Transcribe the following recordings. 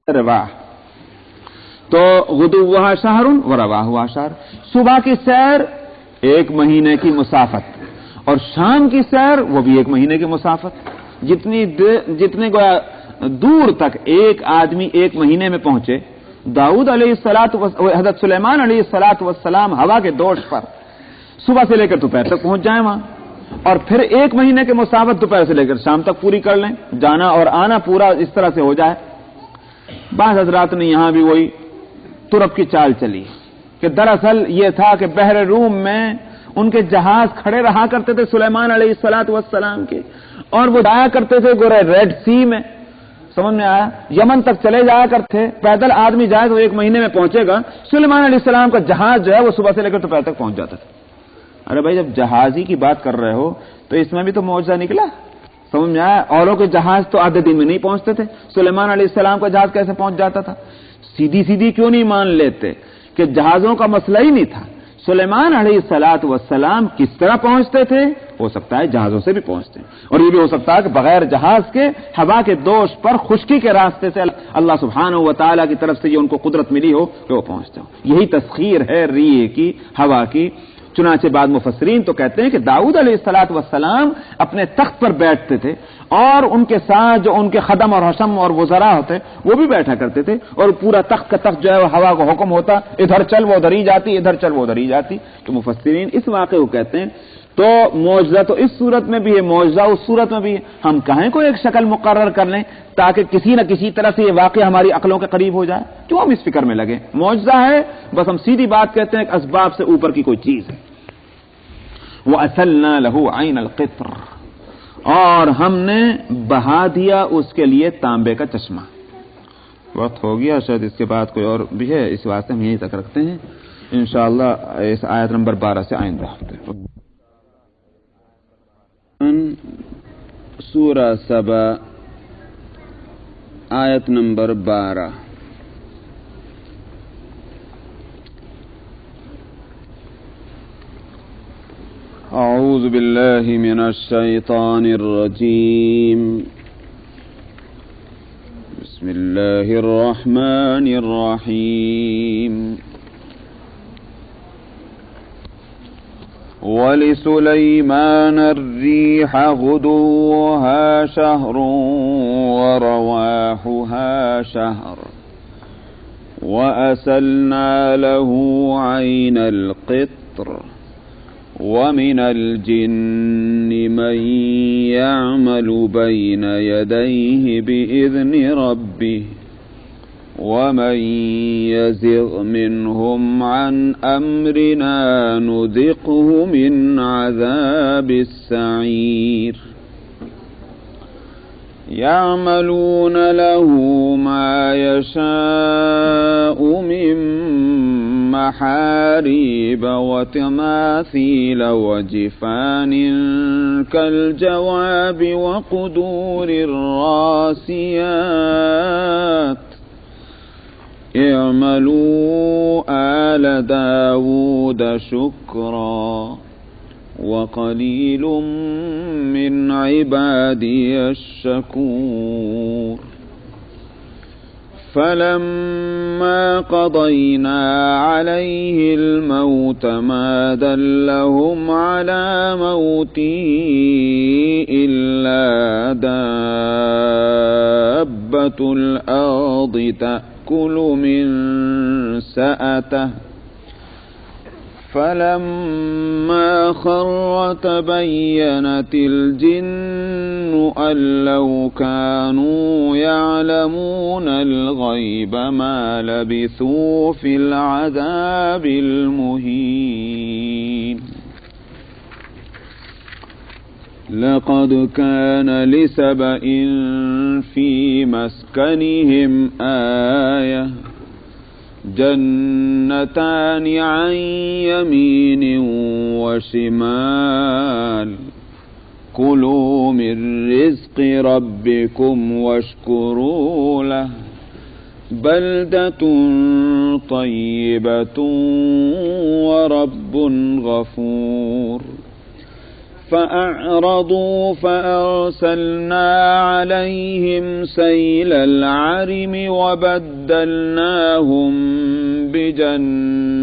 رواح، تو غدوها شہر و رواحها شہر، صبح کی سیر 1 مہینے کی مسافت اور شام کی سیر وہ بھی 1 مہینے کی مسافت. جتنے گویا دور تک ایک آدمی 1 مہینے میں پہنچے، داؤد علیہ الصلوۃ حضرت سلیمان علیہ الصلوۃ والسلام ہوا کے دوش پر صبح سے لے کر دوپہر تک پہنچ جائیں وہاں، اور پھر 1 مہینے کے مسافت دوپہر سے لے کر شام تک پوری کر لیں، جانا اور آنا پورا اس طرح سے ہو جائے. بعض حضرات نے یہاں بھی وہی ترپ کی چال چلی کہ دراصل یہ تھا کہ بحر روم میں ان کے جہاز کھڑے رہا کرتے تھے سلیمان علیہ الصلوۃ والسلام کے، اور وہ جایا کرتے تھے گورے ریڈ سی میں، سمجھ میں آیا، یمن تک چلے جایا کرتے. پیدل آدمی جائے تو 1 مہینے میں پہنچے گا، سلیمان علیہ السلام کا جہاز جو ہے وہ صبح سے لے کر دوپہر تک پہنچ جاتا تھا. ارے بھائی جب جہازی کی بات کر رہے ہو تو اس میں بھی تو معجزہ نکلا، سمجھ میں آیا. اوروں کے جہاز تو آدھے دن میں نہیں پہنچتے تھے، سلیمان علیہ السلام کا جہاز کیسے پہنچ جاتا تھا؟ سیدھی کیوں نہیں مان لیتے کہ جہازوں کا مسئلہ ہی نہیں تھا، سلیمان علیہ الصلوۃ والسلام کس طرح پہنچتے تھے؟ ہو سکتا ہے جہازوں سے بھی پہنچتے ہیں، اور یہ بھی ہو سکتا ہے کہ بغیر جہاز کے ہوا کے دوش پر خشکی کے راستے سے اللہ سبحانہ و تعالیٰ کی طرف سے یہ ان کو قدرت ملی ہو کہ وہ پہنچتے ہو. یہی تسخیر ہے ریح کی، ہوا کی. چنانچہ بعض مفسرین تو کہتے ہیں کہ داؤد علیہ الصلوۃ والسلام اپنے تخت پر بیٹھتے تھے اور ان کے ساتھ جو ان کے خدم اور حشم اور وزراء ہوتے وہ بھی بیٹھا کرتے تھے، اور پورا تخت کا تخت جو ہے وہ ہوا کو حکم ہوتا، ادھر چل وہ ادھر ہی جاتی، ادھر چل وہ ادھر ہی جاتی. تو مفسرین اس واقعے کو کہتے ہیں. تو معجزہ تو اس صورت میں بھی ہے، معجزہ اس صورت میں بھی ہے. ہم کہیں کوئی ایک شکل مقرر کر لیں تاکہ کسی نہ کسی طرح سے یہ واقعہ ہماری عقلوں کے قریب ہو جائے، کیوں ہم اس فکر میں لگے؟ معجزہ ہے، بس ہم سیدھی بات کہتے ہیں کہ اسباب سے اوپر کی کوئی چیز ہے. وَأَسَلْنَا لَهُ عَيْنَ الْقِطْرِ، اور ہم نے بہا دیا اس کے لیے تانبے کا چشمہ. وقت ہو گیا، شاید اس کے بعد کوئی اور بھی ہے، اس واسطے ہم یہیں تک رکھتے ہیں انشاءاللہ. اس آیت نمبر 12 سے آئندہ ہفتے سورہ سبا آیت نمبر 12. اعوذ باللہ من الشیطان الرجیم، بسم اللہ الرحمن الرحیم. وَلِسُلَيْمَانَ الرِّيحَ غُدُوُّهَا شَهْرٌ وَرَوَاحُهَا شَهْرٌ وَأَسَلْنَا لَهُ عَيْنَ الْقِطْرِ وَمِنَ الْجِنِّ مَن يَعْمَلُ بَيْنَ يَدَيْهِ بِإِذْنِ رَبِّهِ وَمَن يَزِغْ مِنْهُمْ عَنْ أَمْرِنَا نُذِقْهُ مِنْ عَذَابِ السَّعِيرِ. يَعْمَلُونَ لَهُ مَا يَشَاءُ مِنْ مَحَارِيبَ وَتَمَاثِيلَ وَجِفَانٍ كَالْجَوَابِ وَقُدُورٍ الرَّاسِيَاتِ. اعملوا آل داود شكرا وقليل من عبادي الشكور. فلما قضينا عليه الموت ما دلهم على موته إلا دابة الأرض تأكل من سأته. فلما خر تبينت الجن أن لو كانوا يعلمون الغيب ما لبثوا في العذاب المهين. لقد كان لسبإ في مسكنهم آية جنتان عن يمين وشمال كلوا من رزق ربكم واشكروا له بلدة طيبة ورب غفور. فأعرضوا فأرسلنا عليهم سيل العرم وبدلناهم بجنتيهم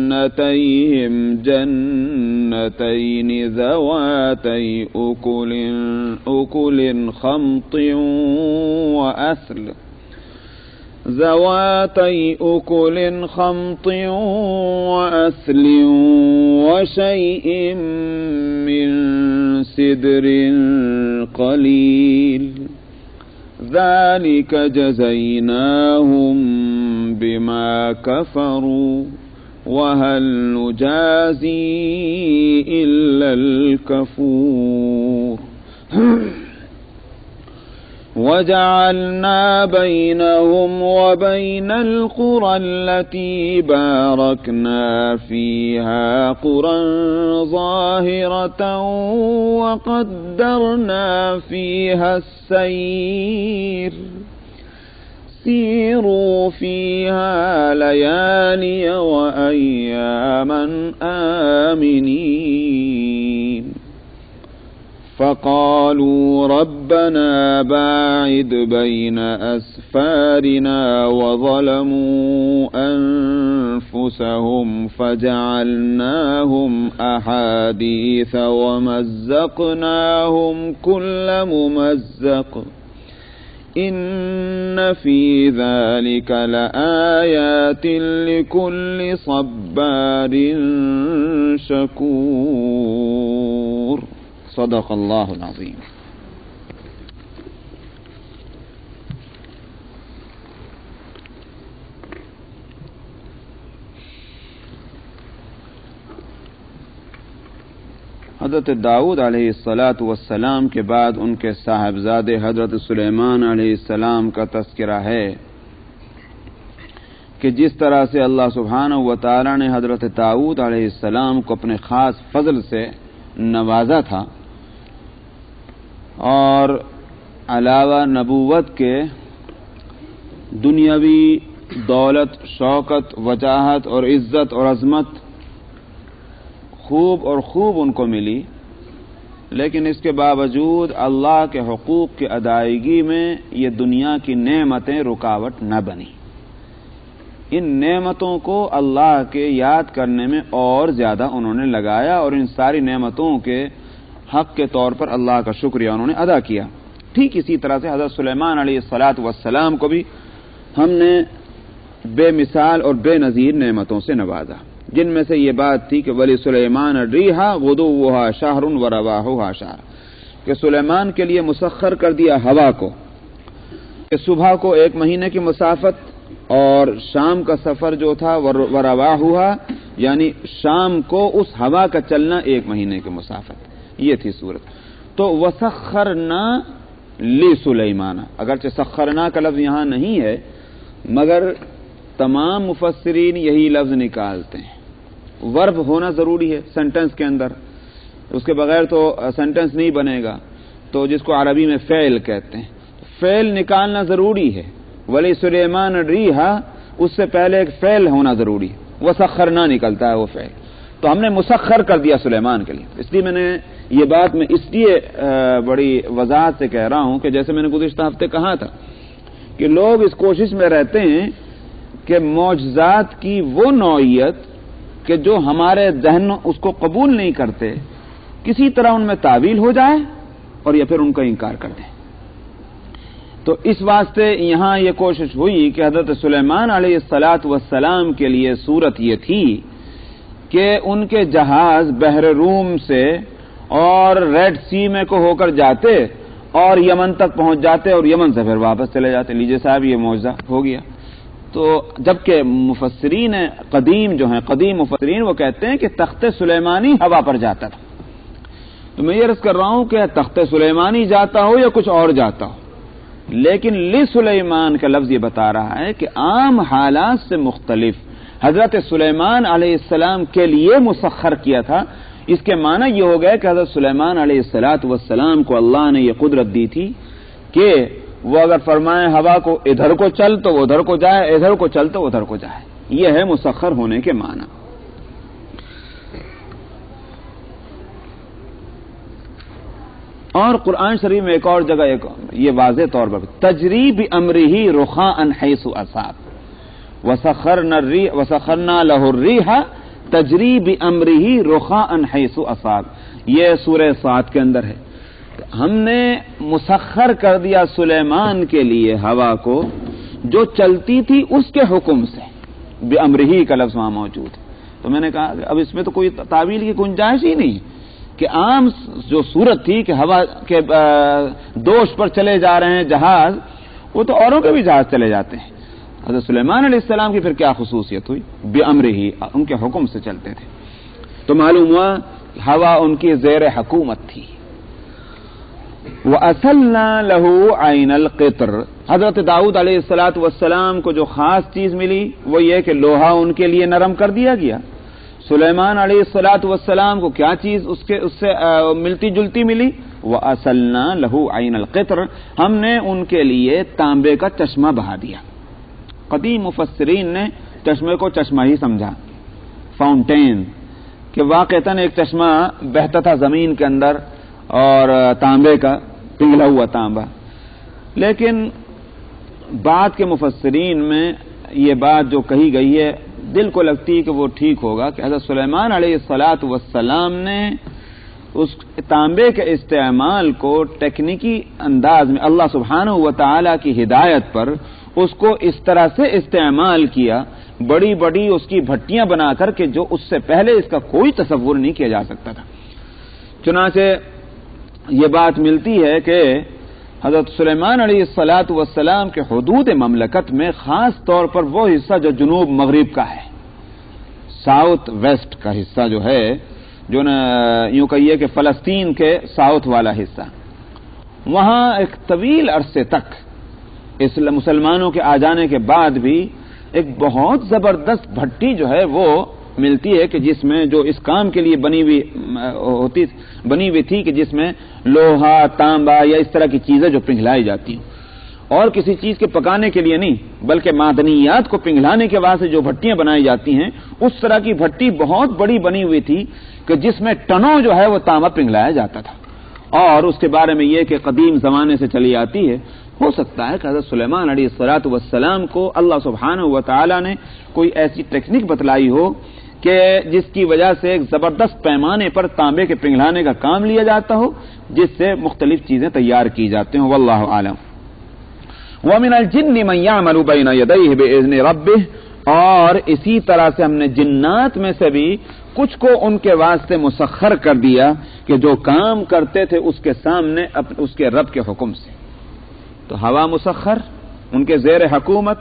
جنتين ذواتي أكل خمط وأثل وشيء من سدر قليل ذلك جزيناهم بما كفروا وهل نجازي إلا الكفور وجعلنا بينهم وبين القرى التي باركنا فيها قرى ظاهرة وقدرنا فيها السير سيروا فيها ليالي وأياما آمنين فقالوا ربنا باعد بين أسفارنا وظلموا أنفسهم فجعلناهم أحاديث ومزقناهم كل ممزق إن في ذلك لآيات لكل صبار شكور صدق اللہ العظیم. حضرت داؤد علیہ الصلاۃ والسلام کے بعد ان کے صاحبزادے حضرت سلیمان علیہ السلام کا تذکرہ ہے کہ جس طرح سے اللہ سبحانہ و تعالی نے حضرت داؤد علیہ السلام کو اپنے خاص فضل سے نوازا تھا اور علاوہ نبوت کے دنیاوی دولت، شوکت، وجاہت اور عزت اور عظمت خوب ان کو ملی، لیکن اس کے باوجود اللہ کے حقوق کی ادائیگی میں یہ دنیا کی نعمتیں رکاوٹ نہ بنی. ان نعمتوں کو اللہ کے یاد کرنے میں اور زیادہ انہوں نے لگایا اور ان ساری نعمتوں کے حق کے طور پر اللہ کا شکریہ انہوں نے ادا کیا. ٹھیک اسی طرح سے حضرت سلیمان علیہ الصلاۃ والسلام کو بھی ہم نے بے مثال اور بے نظیر نعمتوں سے نوازا، جن میں سے یہ بات تھی کہ ولی سلیمان الریحا غدوها شہر ورواحها شہر، کہ سلیمان کے لیے مسخر کر دیا ہوا کو کہ صبح کو 1 مہینے کی مسافت اور شام کا سفر جو تھا ورواحها یعنی شام کو اس ہوا کا چلنا 1 مہینے کی مسافت، یہ تھی صورت. تو وسخرنا لسلیمان، اگرچہ سخرنا کا لفظ یہاں نہیں ہے مگر تمام مفسرین یہی لفظ نکالتے ہیں. ورب ہونا ضروری ہے سینٹنس کے اندر، اس کے بغیر تو سینٹنس نہیں بنے گا، تو جس کو عربی میں فعل کہتے ہیں، فعل نکالنا ضروری ہے. ولی سلیمان الریحا اس سے پہلے ایک فعل ہونا ضروری ہے، وسخرنا نکلتا ہے وہ فعل، تو ہم نے مسخر کر دیا سلیمان کے لیے. اس لیے میں نے یہ بات میں اس لیے بڑی وضاحت سے کہہ رہا ہوں کہ جیسے میں نے گزشتہ ہفتے کہا تھا کہ لوگ اس کوشش میں رہتے ہیں کہ معجزات کی وہ نوعیت کہ جو ہمارے ذہن اس کو قبول نہیں کرتے کسی طرح ان میں تعویل ہو جائے اور یا پھر ان کا انکار کر دیں. تو اس واسطے یہاں یہ کوشش ہوئی کہ حضرت سلیمان علیہ الصلاۃ والسلام کے لیے صورت یہ تھی کہ ان کے جہاز بحر روم سے اور ریڈ سی میں کو ہو کر جاتے اور یمن تک پہنچ جاتے اور یمن سے پھر واپس چلے جاتے. لیجیے صاحب یہ معجزہ ہو گیا. تو جبکہ مفسرین قدیم جو ہیں، قدیم مفسرین، وہ کہتے ہیں کہ تخت سلیمانی ہوا پر جاتا تھا. تو میں یہ عرض کر رہا ہوں کہ تخت سلیمانی جاتا ہو یا کچھ اور جاتا ہو، لیکن لسلیمان کا لفظ یہ بتا رہا ہے کہ عام حالات سے مختلف حضرت سلیمان علیہ السلام کے لیے مسخر کیا تھا. اس کے معنی یہ ہو گیا کہ حضرت سلیمان علیہ الصلاۃ والسلام کو اللہ نے یہ قدرت دی تھی کہ وہ اگر فرمائے ہوا کو ادھر کو چل تو وہ ادھر کو جائے، ادھر کو چل تو ادھر کو جائے. یہ ہے مسخر ہونے کے معنی. اور قرآن شریف میں ایک اور جگہ یہ واضح طور پر تجری بامرہ رخاء حیث اصاب وسخرنا لہ الریح تجری بامرہ رخاء حیث اصاب، یہ سورہ صاد کے اندر ہے۔ ہم نے مسخر کر دیا سلیمان کے لیے ہوا کو جو چلتی تھی اس کے حکم سے، بامرہ کا لفظ وہاں موجود ہے۔ تو میں نے کہا اب اس میں تو کوئی تعویل کی گنجائش ہی نہیں کہ عام جو صورت تھی کہ ہوا کے دوش پر چلے جا رہے ہیں جہاز، وہ تو اوروں کے بھی جہاز چلے جاتے ہیں۔ حضرت سلیمان علیہ السلام کی پھر کیا خصوصیت ہوئی؟ بامرہ، ان کے حکم سے چلتے تھے۔ تو معلوم ہوا ہوا ان کی زیر حکومت تھی۔ وَأَسَلْنَا لَهُ عَيْنَ الْقِطْرِ، حضرت داؤد علیہ السلام کو جو خاص چیز ملی وہ یہ کہ لوہا ان کے لیے نرم کر دیا گیا۔ سلیمان علیہ السلام کو کیا چیز اس سے ملتی جلتی ملی؟ وَأَسَلْنَا لَهُ عَيْنَ الْقِطْرِ، ہم نے ان کے لیے تانبے کا چشمہ بہا دیا۔ قدیم مفسرین نے چشمے کو چشمہ ہی سمجھا، فاؤنٹین، کہ واقعتاً ایک چشمہ بہتا تھا زمین کے اندر اور تانبے کا پگھلا ہوا تانبا۔ لیکن بعد کے مفسرین میں یہ بات جو کہی گئی ہے دل کو لگتی ہے کہ وہ ٹھیک ہوگا کہ حضرت سلیمان علیہ السلام نے اس تانبے کے استعمال کو ٹیکنیکی انداز میں اللہ سبحانہ و تعالی کی ہدایت پر اس کو اس طرح سے استعمال کیا، بڑی بڑی اس کی بھٹیاں بنا کر کہ جو اس سے پہلے اس کا کوئی تصور نہیں کیا جا سکتا تھا۔ چنانچہ یہ بات ملتی ہے کہ حضرت سلیمان علیہ السلام کے حدود مملکت میں خاص طور پر وہ حصہ جو جنوب مغرب کا ہے، ساؤتھ ویسٹ کا حصہ جو ہے، جو یوں کہیے کہ فلسطین کے ساؤتھ والا حصہ، وہاں ایک طویل عرصے تک مسلمانوں کے آ جانے کے بعد بھی ایک بہت زبردست بھٹی جو ہے وہ ملتی ہے کہ جس میں جو اس کام کے لیے بنی ہوئی تھی کہ جس میں لوہا، تانبا یا اس طرح کی چیزیں جو پنگھلائی جاتی ہیں، اور کسی چیز کے پکانے کے لیے نہیں بلکہ معدنیات کو پنگھلانے کے واسطے جو بھٹیاں بنائی جاتی ہیں، اس طرح کی بھٹی بہت بڑی بنی ہوئی تھی کہ جس میں ٹنوں جو ہے وہ تانبا پنگھلایا جاتا تھا۔ اور اس کے بارے میں یہ کہ قدیم زمانے سے چلی آتی ہے، ہو سکتا ہے کہ حضرت سلیمان علیہ السلام کو اللہ سبحانہ و تعالی نے کوئی ایسی ٹیکنیک بتلائی ہو کہ جس کی وجہ سے ایک زبردست پیمانے پر تانبے کے پنگھلانے کا کام لیا جاتا ہو، جس سے مختلف چیزیں تیار کی جاتی ہیں، واللہ عالم۔ وَمِنَ الْجِنِّ مَن يَعْمَلُ بَيْنَ يَدَيْهِ بِإِذْنِ رَبِّهِ، اور اسی طرح سے ہم نے جنات میں سے بھی کچھ کو ان کے واسطے مسخر کر دیا کہ جو کام کرتے تھے اس کے سامنے اس کے رب کے حکم سے۔ تو ہوا مسخر، ان کے زیر حکومت،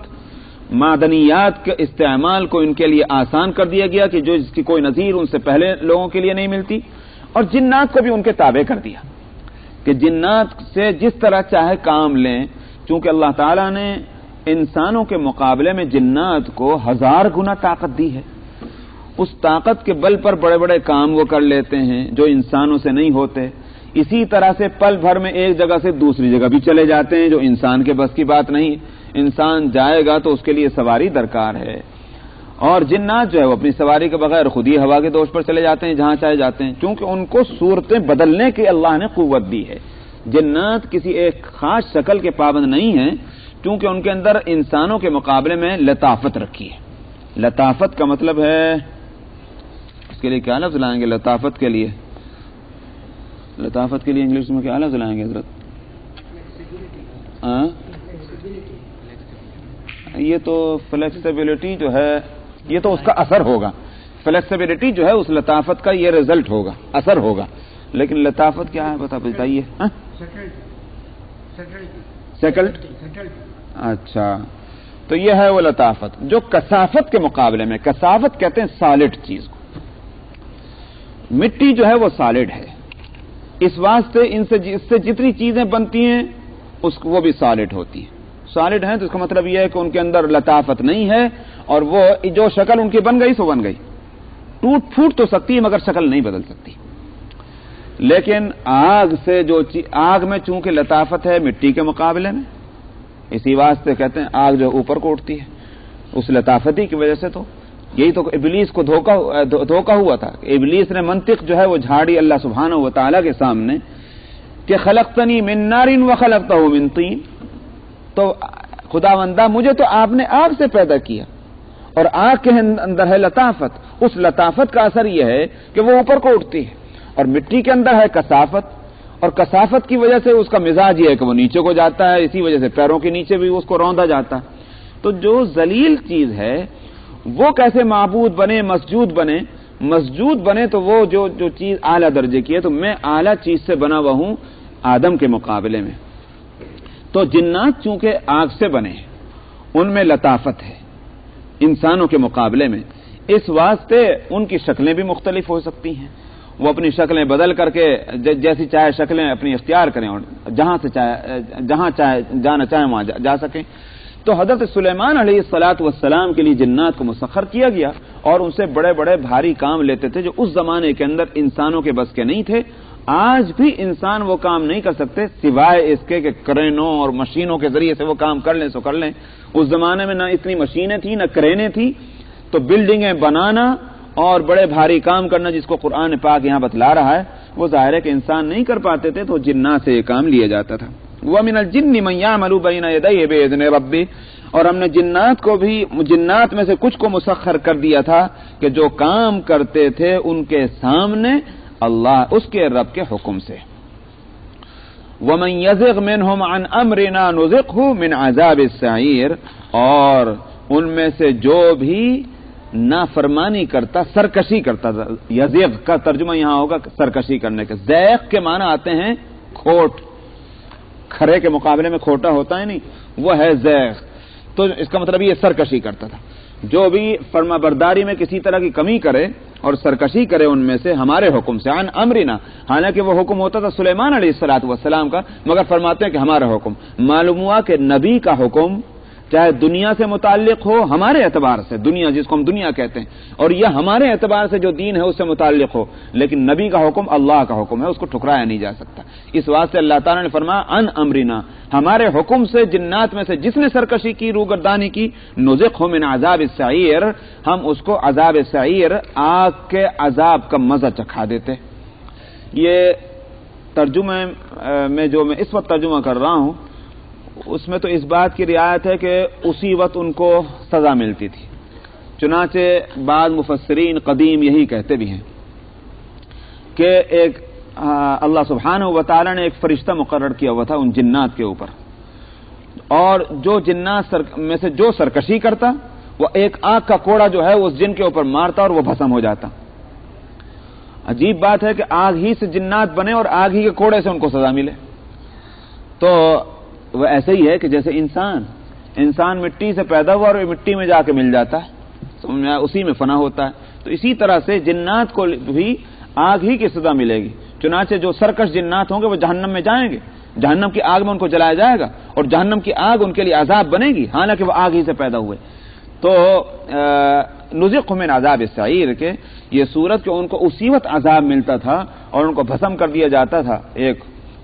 معدنیات کے استعمال کو ان کے لیے آسان کر دیا گیا کہ جو جس کی کوئی نظیر ان سے پہلے لوگوں کے لیے نہیں ملتی، اور جنات کو بھی ان کے تابع کر دیا کہ جنات سے جس طرح چاہے کام لیں، چونکہ اللہ تعالیٰ نے انسانوں کے مقابلے میں جنات کو 1000 گنا طاقت دی ہے۔ اس طاقت کے بل پر بڑے بڑے کام وہ کر لیتے ہیں جو انسانوں سے نہیں ہوتے۔ اسی طرح سے پل بھر میں ایک جگہ سے دوسری جگہ بھی چلے جاتے ہیں جو انسان کے بس کی بات نہیں۔ انسان جائے گا تو اس کے لیے سواری درکار ہے، اور جنات جو ہے وہ اپنی سواری کے بغیر خود ہی ہوا کے دوش پر چلے جاتے ہیں جہاں چاہے جاتے ہیں، کیونکہ ان کو صورتیں بدلنے کی اللہ نے قوت دی ہے۔ جنات کسی ایک خاص شکل کے پابند نہیں ہیں، کیونکہ ان کے اندر انسانوں کے مقابلے میں لطافت رکھی ہے۔ لطافت کا مطلب ہے، اس کے لیے کیا لفظ لائیں گے؟ لطافت کے لیے انگلش میں کیا لفظ لائیں گے حضرت؟ یہ تو فلیکسیبلٹی جو ہے، یہ تو اس کا اثر ہوگا۔ فلیکسیبلٹی جو ہے اس لطافت کا یہ رزلٹ ہوگا، اثر ہوگا، لیکن لطافت کیا ہے بتائیے؟ سیٹلڈ، اچھا، تو یہ ہے وہ لطافت جو کثافت کے مقابلے میں، کثافت کہتے ہیں سالڈ چیز کو۔ مٹی جو ہے وہ سالڈ ہے، اس واسطے اس سے جتنی چیزیں بنتی ہیں وہ بھی سالڈ ہوتی ہیں۔ سالڈ ہیں تو اس کا مطلب یہ ہے کہ ان کے اندر لطافت نہیں ہے، اور وہ جو شکل ان کی بن گئی سو بن گئی، ٹوٹ پھوٹ تو سکتی ہے مگر شکل نہیں بدل سکتی۔ لیکن آگ میں چونکہ لطافت ہے مٹی کے مقابلے میں، اسی واسطے کہتے ہیں آگ جو اوپر کو اٹھتی ہے، اس لطافتی کی وجہ سے۔ تو یہی تو ابلیس کو دھوکہ ہوا تھا کہ ابلیس نے منطق جو ہے وہ جھاڑی اللہ سبحانہ و تعالیٰ کے سامنے کہ خلقتنی من نار وخلقتہ من طین، تو خداوندہ مجھے تو آپ نے آگ سے پیدا کیا اور آگ کے اندر ہے لطافت، اس لطافت کا اثر یہ ہے کہ وہ اوپر کو اٹھتی ہے، اور مٹی کے اندر ہے کثافت، اور کثافت کی وجہ سے اس کا مزاج یہ ہے کہ وہ نیچے کو جاتا ہے، اسی وجہ سے پیروں کے نیچے بھی اس کو روندا جاتا ہے۔ تو جو ذلیل چیز ہے وہ کیسے معبود بنے، مسجود بنے تو وہ جو چیز اعلیٰ درجے کی ہے، تو میں اعلیٰ چیز سے بنا ہوا ہوں آدم کے مقابلے میں۔ تو جنات چونکہ آگ سے بنے ہیں، ان میں لطافت ہے انسانوں کے مقابلے میں، اس واسطے ان کی شکلیں بھی مختلف ہو سکتی ہیں، وہ اپنی شکلیں بدل کر کے جیسی چاہے شکلیں اپنی اختیار کریں اور جہاں چاہے جانا چاہیں وہاں جا سکیں۔ تو حضرت سلیمان علیہ السلام کے لیے جنات کو مسخر کیا گیا، اور ان سے بڑے بڑے بھاری کام لیتے تھے جو اس زمانے کے اندر انسانوں کے بس کے نہیں تھے۔ آج بھی انسان وہ کام نہیں کر سکتے سوائے اس کے کہ کرینوں اور مشینوں کے ذریعے سے وہ کام کر لیں سو کر لیں۔ اس زمانے میں نہ اتنی مشینیں تھیں نہ کرینیں تھیں، تو بلڈنگیں بنانا اور بڑے بھاری کام کرنا جس کو قرآن پاک یہاں بتلا رہا ہے، وہ ظاہر ہے کہ انسان نہیں کر پاتے تھے، تو جنات سے یہ کام لیا جاتا تھا۔ وَمِنَ الْجِنِّ مَن يَعْمَلُ بَيْنَ يَدَيْهِ بِإِذْنِ رَبِّهِ، اور ہم نے جنات میں سے کچھ کو مسخر کر دیا تھا کہ جو کام کرتے تھے ان کے سامنے اللہ اس کے رب کے حکم سے۔ وَمَن يَزِغْ مِنْهُمْ عَنْ أَمْرِنَا نُذِقْهُ مِنْ عَذَابِ السَّعِيرِ، اور ان میں سے جو بھی نافرمانی کرتا، سرکشی کرتا، یزیغ کا ترجمہ یہاں ہوگا سرکشی کرنے کے، زیغ کے معنی آتے ہیں کھوٹ، کھرے کے مقابلے میں کھوٹا ہوتا ہے نہیں، وہ ہے زیغ، تو اس کا مطلب یہ سرکشی کرتا تھا۔ جو بھی فرما برداری میں کسی طرح کی کمی کرے اور سرکشی کرے ان میں سے ہمارے حکم سے، عن امرنا، حالانکہ وہ حکم ہوتا تھا سلیمان علیہ السلام کا، مگر فرماتے ہیں کہ ہمارا حکم۔ معلوم ہوا کہ نبی کا حکم چاہے دنیا سے متعلق ہو، ہمارے اعتبار سے، دنیا جس کو ہم دنیا کہتے ہیں، اور یہ ہمارے اعتبار سے جو دین ہے اس سے متعلق ہو، لیکن نبی کا حکم اللہ کا حکم ہے، اس کو ٹھکرایا نہیں جا سکتا۔ اس واسطے اللہ تعالیٰ نے فرمایا ان امرنا، ہمارے حکم سے جنات میں سے جس نے سرکشی کی، روگردانی کی، نذقہ من عذاب السعیر، ہم اس کو عذاب سعیر، آگ کے عذاب کا مزہ چکھا دیتے۔ یہ ترجمے میں جو میں اس وقت ترجمہ کر رہا ہوں اس میں تو اس بات کی رعایت ہے کہ اسی وقت ان کو سزا ملتی تھی، چنانچہ بعض مفسرین قدیم یہی کہتے بھی ہیں کہ ایک اللہ سبحانہ و تعالی نے ایک فرشتہ مقرر کیا ہوا تھا ان جنات کے اوپر، اور جو جنات میں سے جو سرکشی کرتا وہ ایک آگ کا کوڑا جو ہے اس جن کے اوپر مارتا اور وہ بھسم ہو جاتا۔ عجیب بات ہے کہ آگ ہی سے جنات بنے اور آگ ہی کے کوڑے سے ان کو سزا ملے۔ تو وہ ایسے ہی ہے کہ جیسے انسان مٹی سے پیدا ہوا اور مٹی میں جا کے مل جاتا ہے، اسی میں فنا ہوتا ہے، تو اسی طرح سے جنات کو بھی آگ ہی کی سزا ملے گی۔ چنانچہ جو سرکش جنات ہوں گے وہ جہنم میں جائیں گے، جہنم کی آگ میں ان کو جلایا جائے گا، اور جہنم کی آگ ان کے لیے عذاب بنے گی، حالانکہ وہ آگ ہی سے پیدا ہوئے۔ تو نذقہ من عذاب السعیر کے یہ صورت کہ ان کو اسی وقت عذاب ملتا تھا اور ان کو بھسم کر دیا جاتا تھا۔ ایک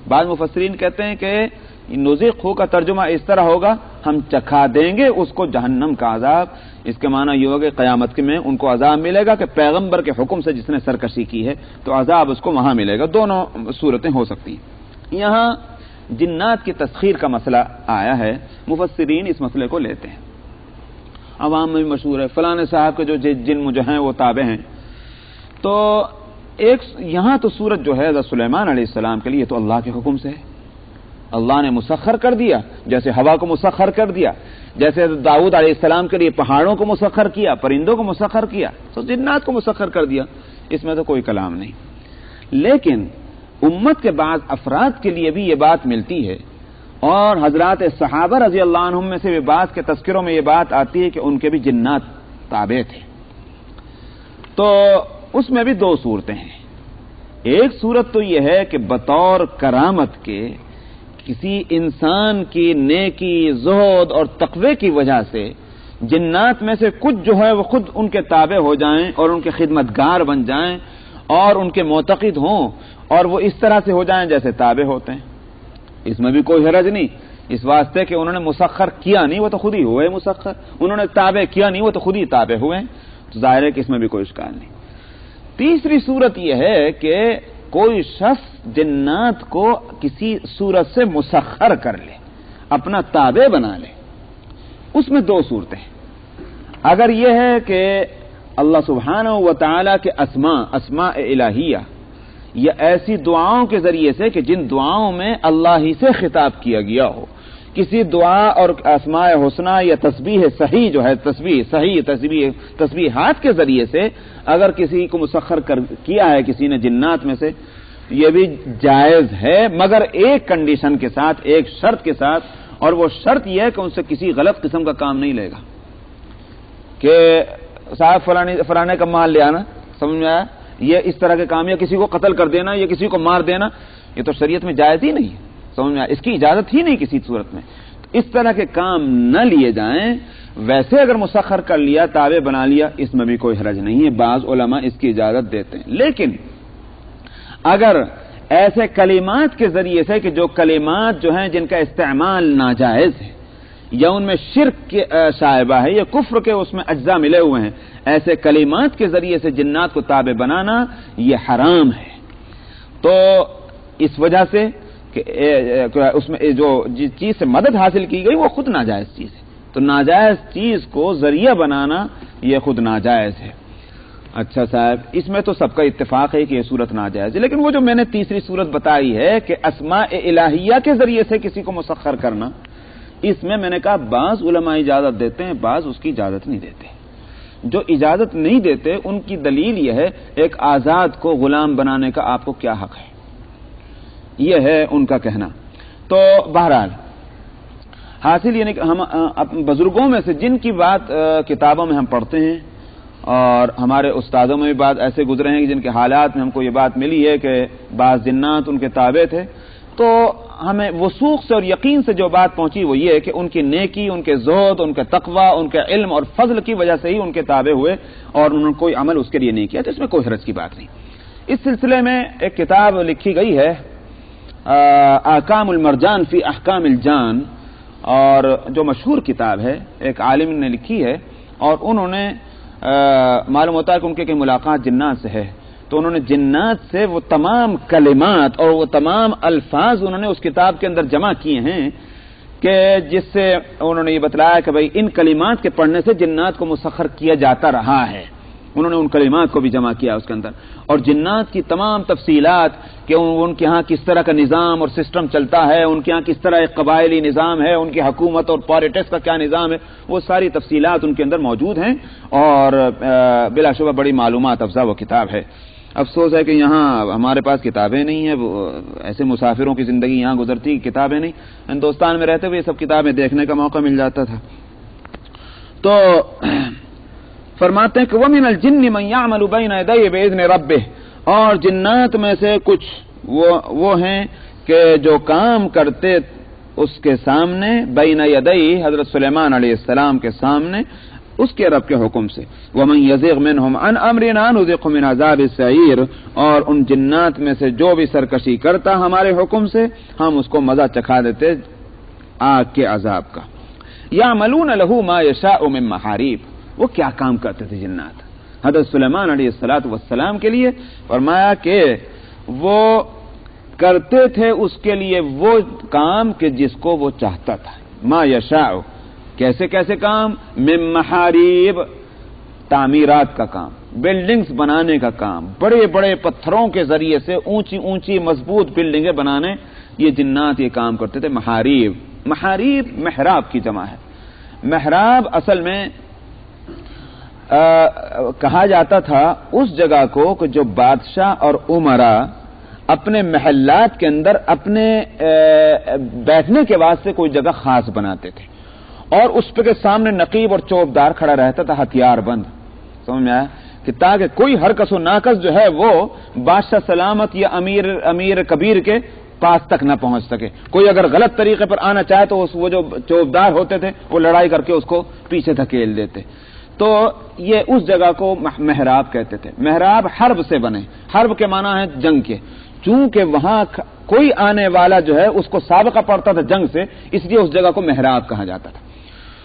بعض مفسرین کہتے ہیں کہ نذقہ کا ترجمہ اس طرح ہوگا ہم چکھا دیں گے اس کو جہنم کا عذاب، اس کے معنی یہ ہوگا قیامت میں ان کو عذاب ملے گا کہ پیغمبر کے حکم سے جس نے سرکشی کی ہے تو عذاب اس کو وہاں ملے گا۔ دونوں صورتیں ہو سکتی ہیں۔ یہاں جنات کی تسخیر کا مسئلہ آیا ہے، مفسرین اس مسئلے کو لیتے ہیں، عوام میں بھی مشہور ہے فلاں صاحب کے جو جن جو ہیں وہ تابع ہیں، تو ایک یہاں تو صورت جو ہے حضرت سلیمان علیہ السلام کے لیے تو اللہ کے حکم سے ہے، اللہ نے مسخر کر دیا، جیسے ہوا کو مسخر کر دیا، جیسے داؤد علیہ السلام کے لیے پہاڑوں کو مسخر کیا، پرندوں کو مسخر کیا، تو جنات کو مسخر کر دیا، اس میں تو کوئی کلام نہیں۔ لیکن امت کے بعض افراد کے لیے بھی یہ بات ملتی ہے، اور حضرات صحابہ رضی اللہ عنہم میں سے بھی بعض کے تذکروں میں یہ بات آتی ہے کہ ان کے بھی جنات تابع تھے۔ تو اس میں بھی دو صورتیں ہیں، ایک صورت تو یہ ہے کہ بطور کرامت کے کسی انسان کی نیکی، زہد اور تقوی کی وجہ سے جنات میں سے کچھ جو ہے وہ خود ان کے تابع ہو جائیں اور ان کے خدمتگار بن جائیں اور ان کے معتقد ہوں، اور وہ اس طرح سے ہو جائیں جیسے تابع ہوتے ہیں، اس میں بھی کوئی حرج نہیں، اس واسطے کہ انہوں نے مسخر کیا نہیں، وہ تو خود ہی ہوئے مسخر، انہوں نے تابع کیا نہیں، وہ تو خود ہی تابع ہوئے، تو ظاہر ہے کہ اس میں بھی کوئی اشکال نہیں۔ تیسری صورت یہ ہے کہ کوئی شخص جنات کو کسی صورت سے مسخر کر لے، اپنا تابع بنا لے، اس میں دو صورتیں ہیں۔ اگر یہ ہے کہ اللہ سبحانہ و تعالی کے اسماء الہیہ یا ایسی دعاؤں کے ذریعے سے کہ جن دعاؤں میں اللہ ہی سے خطاب کیا گیا ہو، کسی دعا اور اسماء حسنہ یا تسبیح صحیح جو ہے تسبیحات کے ذریعے سے اگر کسی کو مسخر کیا ہے کسی نے جنات میں سے، یہ بھی جائز ہے، مگر ایک کنڈیشن کے ساتھ، ایک شرط کے ساتھ، اور وہ شرط یہ ہے کہ ان سے کسی غلط قسم کا کام نہیں لے گا کہ صاحب فلانے کا مال لے آنا، سمجھ میں آیا؟ یہ اس طرح کے کام، یا کسی کو قتل کر دینا یا کسی کو مار دینا، یہ تو شریعت میں جائز ہی نہیں ہے، سمجھ میں آیا؟ اس کی اجازت ہی نہیں کسی صورت میں۔ اس طرح کے کام نہ لیے جائیں۔ ویسے اگر مسخر کر لیا، تابع بنا لیا، اس میں بھی کوئی حرج نہیں ہے، بعض علماء اس کی اجازت دیتے ہیں۔ لیکن اگر ایسے کلمات کے ذریعے سے کہ جو کلمات جو ہیں جن کا استعمال ناجائز ہے یا ان میں شرک کے شائبہ ہے یا کفر کے اس میں اجزاء ملے ہوئے ہیں، ایسے کلمات کے ذریعے سے جنات کو تابع بنانا یہ حرام ہے۔ تو اس وجہ سے کہ اس میں جو جس چیز سے مدد حاصل کی گئی وہ خود ناجائز چیز ہے، تو ناجائز چیز کو ذریعہ بنانا یہ خود ناجائز ہے۔ اچھا صاحب، اس میں تو سب کا اتفاق ہے کہ یہ صورت ناجائز ہے، لیکن وہ جو میں نے تیسری صورت بتائی ہے کہ اسماء الہیہ کے ذریعے سے کسی کو مسخر کرنا، اس میں نے کہا بعض علماء اجازت دیتے ہیں، بعض اس کی اجازت نہیں دیتے۔ جو اجازت نہیں دیتے ان کی دلیل یہ ہے، ایک آزاد کو غلام بنانے کا آپ کو کیا حق ہے، یہ ہے ان کا کہنا۔ تو بہرحال حاصل یہ نہیں کہ ہم بزرگوں میں سے جن کی بات کتابوں میں ہم پڑھتے ہیں اور ہمارے استادوں میں بھی بات ایسے گزرے ہیں کہ جن کے حالات میں ہم کو یہ بات ملی ہے کہ بعض جنات ان کے تابع تھے، تو ہمیں وثوق سے اور یقین سے جو بات پہنچی وہ یہ ہے کہ ان کی نیکی، ان کے زہد، ان کے تقوی، ان کے علم اور فضل کی وجہ سے ہی ان کے تابع ہوئے اور انہوں نے کوئی عمل اس کے لیے نہیں کیا، تو اس میں کوئی حرج کی بات نہیں۔ اس سلسلے میں ایک کتاب لکھی گئی ہے احکام المرجان فی احکام الجان، اور جو مشہور کتاب ہے ایک عالم نے لکھی ہے، اور انہوں نے معلوم ہوتا ہے کہ ان کی ملاقات جنات سے ہے، تو انہوں نے جنات سے وہ تمام کلمات اور وہ تمام الفاظ انہوں نے اس کتاب کے اندر جمع کیے ہیں کہ جس سے انہوں نے یہ بتلایا کہ بھئی ان کلمات کے پڑھنے سے جنات کو مسخر کیا جاتا رہا ہے۔ انہوں نے ان کلمات کو بھی جمع کیا اس کے اندر، اور جنات کی تمام تفصیلات کہ ان کے ہاں کس طرح کا نظام اور سسٹم چلتا ہے، ان کے ہاں کس طرح ایک قبائلی نظام ہے، ان کی حکومت اور پالیٹکس کا کیا نظام ہے، وہ ساری تفصیلات ان کے اندر موجود ہیں، اور بلا شبہ بڑی معلومات افزا وہ کتاب ہے۔ افسوس ہے کہ یہاں ہمارے پاس کتابیں نہیں ہیں، ایسے مسافروں کی زندگی یہاں گزرتی، کتابیں نہیں، ہندوستان میں رہتے ہوئے یہ سب کتابیں دیکھنے کا موقع مل جاتا تھا۔ تو فرماتے ہیں کہ وَمِنَ الْجِنِّ مَنْ يَعْمَلُ بَيْنَ يَدَيْهِ بِإِذْنِ رَبِّهِ، اور جنات میں سے کچھ وہ ہیں کہ جو کام کرتے اس کے سامنے، بین یدیہ، حضرت سلیمان علیہ السلام کے سامنے، اس کے رب کے حکم سے۔ وَمَنْ يَزِغْ مِنْهُمْ عَنْ أَمْرِنَا نُذِقْهُ مِنْ عَذَابِ السَّعِيرِ، اور ان جنات میں سے جو بھی سرکشی کرتا ہمارے حکم سے ہم اس کو مزہ چکھا دیتے آگ کے عذاب کا۔ يَعْمَلُونَ لَهُ مَا يَشَاءُ مِنْ مَحَارِيبِ، وہ کیا کام کرتے تھے جنات حضرت سلیمان علیہ السلام کے لیے؟ فرمایا کہ وہ کرتے تھے اس کے لیے وہ کام کہ جس کو وہ چاہتا تھا۔ ما یشاء، کیسے کیسے کام؟ من محاریب، تعمیرات کا کام، بلڈنگز بنانے کا کام، بڑے بڑے پتھروں کے ذریعے سے اونچی اونچی مضبوط بلڈنگیں بنانے، یہ جنات یہ کام کرتے تھے۔ محاریب، محاریب محراب کی جمع ہے۔ محراب اصل میں کہا جاتا تھا اس جگہ کو کہ جو بادشاہ اور امراء اپنے محلات کے اندر اپنے بیٹھنے کے واسطے کوئی جگہ خاص بناتے تھے، اور اس پہ کے سامنے نقیب اور چوبدار کھڑا رہتا تھا ہتھیار بند، سمجھ میں آیا؟ کہ تاکہ کوئی حرکت و ناقص جو ہے وہ بادشاہ سلامت یا امیر کبیر کے پاس تک نہ پہنچ سکے۔ کوئی اگر غلط طریقے پر آنا چاہے تو وہ جو چوبدار ہوتے تھے وہ لڑائی کر کے اس کو پیچھے دھکیل دیتے۔ تو یہ اس جگہ کو محراب کہتے تھے۔ محراب حرب سے بنے، حرب کے معنی ہے جنگ کے، چونکہ وہاں کوئی آنے والا جو ہے اس کو سابقہ پڑتا تھا جنگ سے، اس لیے اس جگہ کو محراب کہا جاتا تھا۔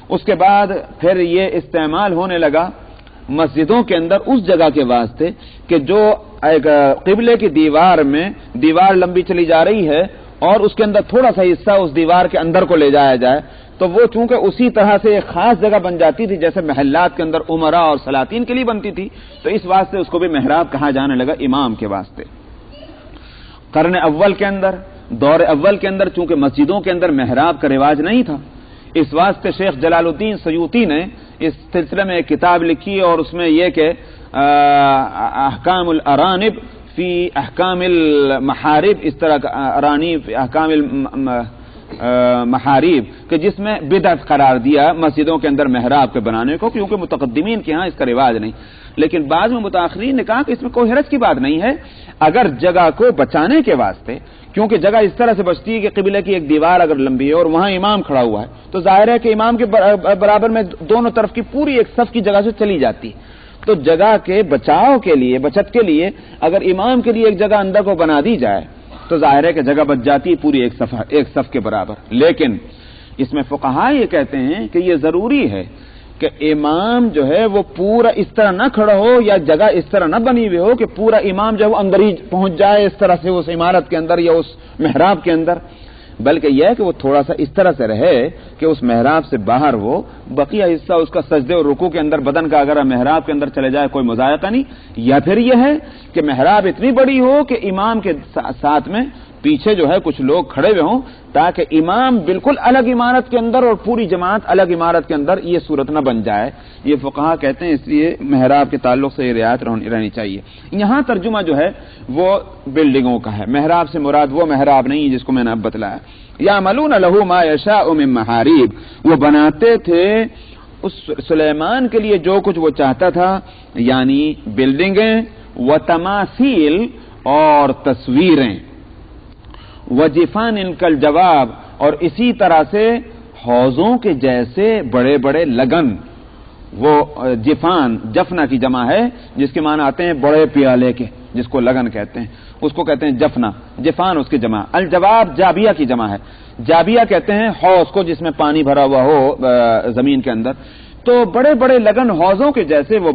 اس کے بعد پھر یہ استعمال ہونے لگا مسجدوں کے اندر اس جگہ کے واسطے کہ جو ایک قبلے کی دیوار میں دیوار لمبی چلی جا رہی ہے اور اس کے اندر تھوڑا سا حصہ اس دیوار کے اندر کو لے جایا جائے تو وہ چونکہ اسی طرح سے ایک خاص جگہ بن جاتی تھی جیسے محلات کے اندر عمرا اور سلاطین کے لیے بنتی تھی، تو اس واسطے اس کو بھی محراب کہا جانے لگا امام کے واسطے۔ قرن اول کے اندر، دور اول کے اندر چونکہ مسجدوں کے اندر محراب کا رواج نہیں تھا، اس واسطے شیخ جلال الدین سیوطی نے اس سلسلے میں ایک کتاب لکھی اور اس میں یہ کہ احکام الارانب فی احکام المحارب، اس طرح ارانب فی احکام محارب، کہ جس میں بدعت قرار دیا مسجدوں کے اندر محراب کے بنانے کو، کیونکہ متقدمین کے ہاں اس کا رواج نہیں، لیکن بعض میں متاخرین نے کہا کہ اس میں کوئی حرج کی بات نہیں ہے، اگر جگہ کو بچانے کے واسطے، کیونکہ جگہ اس طرح سے بچتی ہے کہ قبلے کی ایک دیوار اگر لمبی ہے اور وہاں امام کھڑا ہوا ہے تو ظاہر ہے کہ امام کے برابر میں دونوں طرف کی پوری ایک صف کی جگہ سے چلی جاتی، تو جگہ کے بچاؤ کے لیے، بچت کے لیے اگر امام کے لیے ایک جگہ اندر کو بنا دی جائے تو ظاہر ہے کہ جگہ بچ جاتی ہے پوری ایک صف کے برابر۔ لیکن اس میں فقہاء یہ کہتے ہیں کہ یہ ضروری ہے کہ امام جو ہے وہ پورا اس طرح نہ کھڑا ہو یا جگہ اس طرح نہ بنی ہوئی ہو کہ پورا امام جو ہے وہ اندر ہی پہنچ جائے اس طرح سے اس عمارت کے اندر یا اس محراب کے اندر، بلکہ یہ ہے کہ وہ تھوڑا سا اس طرح سے رہے کہ اس محراب سے باہر وہ بقیہ حصہ اس کا سجدے اور رکوع کے اندر بدن کا اگر محراب کے اندر چلے جائے کوئی مضائقہ نہیں، یا پھر یہ ہے کہ محراب اتنی بڑی ہو کہ امام کے ساتھ میں پیچھے جو ہے کچھ لوگ کھڑے ہوئے ہوں تاکہ امام بالکل الگ عمارت کے اندر اور پوری جماعت الگ عمارت کے اندر یہ صورت نہ بن جائے۔ یہ فقہاء کہتے ہیں اس لیے محراب کے تعلق سے یہ رعایت رہنی چاہیے۔ یہاں ترجمہ جو ہے وہ بلڈنگوں کا ہے، محراب سے مراد وہ محراب نہیں جس کو میں نے اب بتلایا۔ یعملون لہ ما یشاء من محاریب، وہ بناتے تھے اس سلیمان کے لیے جو کچھ وہ چاہتا تھا، یعنی بلڈنگیں و تماثیل اور تصویریں، وجفان کالجواب، اور اسی طرح سے حوضوں کے جیسے بڑے بڑے لگن، وہ جفان جفنا کی جمع ہے جس کے معنی آتے ہیں بڑے پیالے کے، جس کو لگن کہتے ہیں، اس کو کہتے ہیں جفنا، جفان اس کی جمع، الجواب جابیہ کی جمع ہے، جابیہ کہتے ہیں حوض کو جس میں پانی بھرا ہوا ہو زمین کے اندر، تو بڑے بڑے لگن حوضوں کے جیسے وہ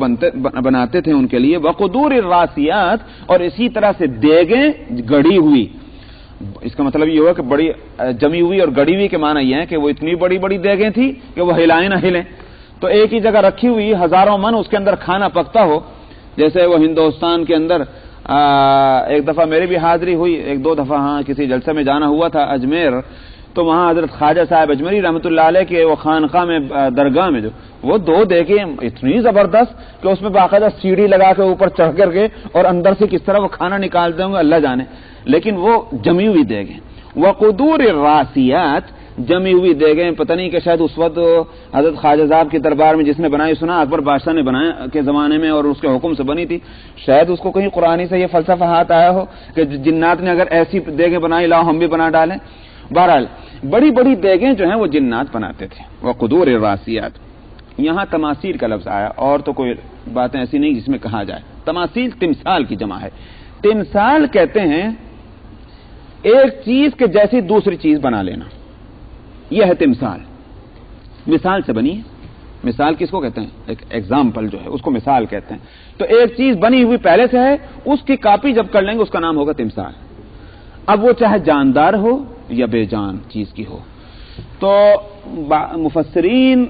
بناتے تھے ان کے لیے، وقدور الراسیات، اور اسی طرح سے دیگیں گڑی ہوئی۔ اس کا مطلب یہ ہوا کہ بڑی جمی ہوئی اور گڑی ہوئی کے معنی یہ ہے کہ وہ اتنی بڑی بڑی دیگیں تھی کہ وہ ہلائیں نہ ہلیں، تو ایک ہی جگہ رکھی ہوئی ہزاروں من اس کے اندر کھانا پکتا ہو، جیسے وہ ہندوستان کے اندر ایک دفعہ میری بھی حاضری ہوئی، ایک دو دفعہ ہاں کسی جلسے میں جانا ہوا تھا اجمیر، تو وہاں حضرت خواجہ صاحب اجمیری رحمۃ اللہ علیہ کے وہ خانقاہ میں درگاہ میں جو وہ دو دیگیں اتنی زبردست کہ اس میں باقاعدہ سیڑھی لگا کے اوپر چڑھ کر کے اور اندر سے کس طرح وہ کھانا نکالتے ہوں گے اللہ جانے، لیکن وہ جمی ہوئی دیگیں۔ وقدور الراسیات، جمی ہوئی دیگیں، پتہ نہیں کہ شاید اس وقت حضرت خواجہ صاحب کے دربار میں جس نے بنائی، سنا اکبر بادشاہ نے بنایا کے زمانے میں اور اس کے حکم سے بنی تھی، شاید اس کو کہیں قرآنی سے یہ فلسفہ ہاتھ آیا ہو کہ جنات نے اگر ایسی دیگیں بنائی لاؤ ہم بھی بنا ڈالیں۔ بہرحال بڑی بڑی دیگیں جو ہیں وہ جنات بناتے تھے۔ وقدور الراسیات، یہاں تماثیل کا لفظ آیا، اور تو کوئی باتیں ایسی نہیں جس میں کہا جائے۔ تماثیل تمثال کی جمع ہے۔ تمثال کہتے ہیں ایک چیز کے جیسی دوسری چیز بنا لینا، یہ ہے تمثال۔ مثال سے بنی ہے، مثال کس کو کہتے ہیں؟ ایک ایگزامپل جو ہے اس کو مثال کہتے ہیں۔ تو ایک چیز بنی ہوئی پہلے سے ہے، اس کی کاپی جب کر لیں گے اس کا نام ہوگا تمثال۔ اب وہ چاہے جاندار ہو یا بے جان چیز کی ہو۔ تو مفسرین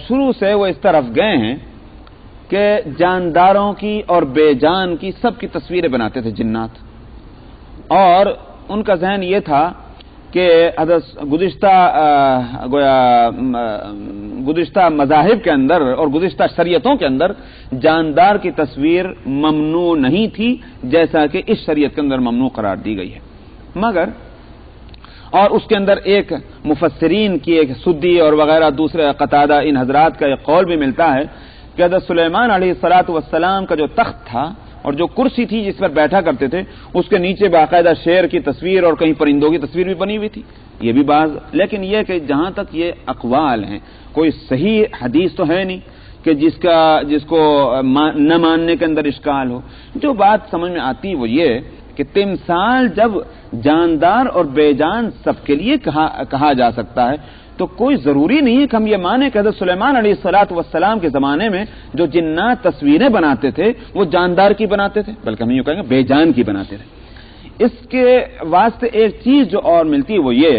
شروع سے وہ اس طرف گئے ہیں کہ جانداروں کی اور بے جان کی سب کی تصویریں بناتے تھے جنات، اور ان کا ذہن یہ تھا کہ گزشتہ مذاہب کے اندر اور گزشتہ شریعتوں کے اندر جاندار کی تصویر ممنوع نہیں تھی جیسا کہ اس شریعت کے اندر ممنوع قرار دی گئی ہے، مگر اور اس کے اندر ایک مفسرین کی ایک سدی اور وغیرہ دوسرے قتادہ ان حضرات کا ایک قول بھی ملتا ہے کہ حضرت سلیمان علیہ الصلوۃ والسلام کا جو تخت تھا اور جو کرسی تھی جس پر بیٹھا کرتے تھے اس کے نیچے باقاعدہ شیر کی تصویر اور کہیں پرندوں کی تصویر بھی بنی ہوئی تھی، یہ بھی بعض، لیکن یہ کہ جہاں تک یہ اقوال ہیں کوئی صحیح حدیث تو ہے نہیں کہ جس کو نہ ماننے کے اندر اشکال ہو۔ جو بات سمجھ میں آتی وہ یہ کہ تمثال جب جاندار اور بے جان سب کے لیے کہا جا سکتا ہے تو تو کوئی ضروری نہیں ہے کہ ہم یہ مانیں کہ حضرت سلیمان علیہ الصلوۃ والسلام کے زمانے میں جو جنات تصویریں بناتے تھے وہ جاندار کی بناتے تھے، بلکہ ہم یوں کہیں گے بے جان کی بناتے تھے۔ اس کے واسطے ایک چیز جو اور ملتی ہے وہ یہ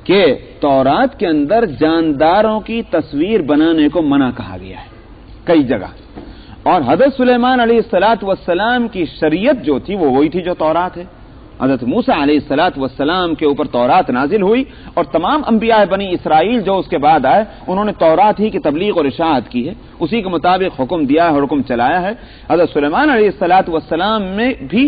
کہ تورات کے اندر جانداروں کی تصویر بنانے کو منع کہا گیا ہے کئی جگہ، اور حضرت سلیمان علیہ الصلوۃ والسلام کی شریعت جو تھی وہ وہی تھی جو تورات ہے۔ حضرت موسیٰ علیہ الصلوۃ والسلام کے اوپر تورات نازل ہوئی، اور تمام انبیاء بنی اسرائیل جو اس کے بعد آئے انہوں نے تورات ہی کی تبلیغ اور اشاعت کی ہے، اسی کے مطابق حکم دیا ہے اور حکم چلایا ہے۔ حضرت سلیمان علیہ الصلوۃ والسلام میں بھی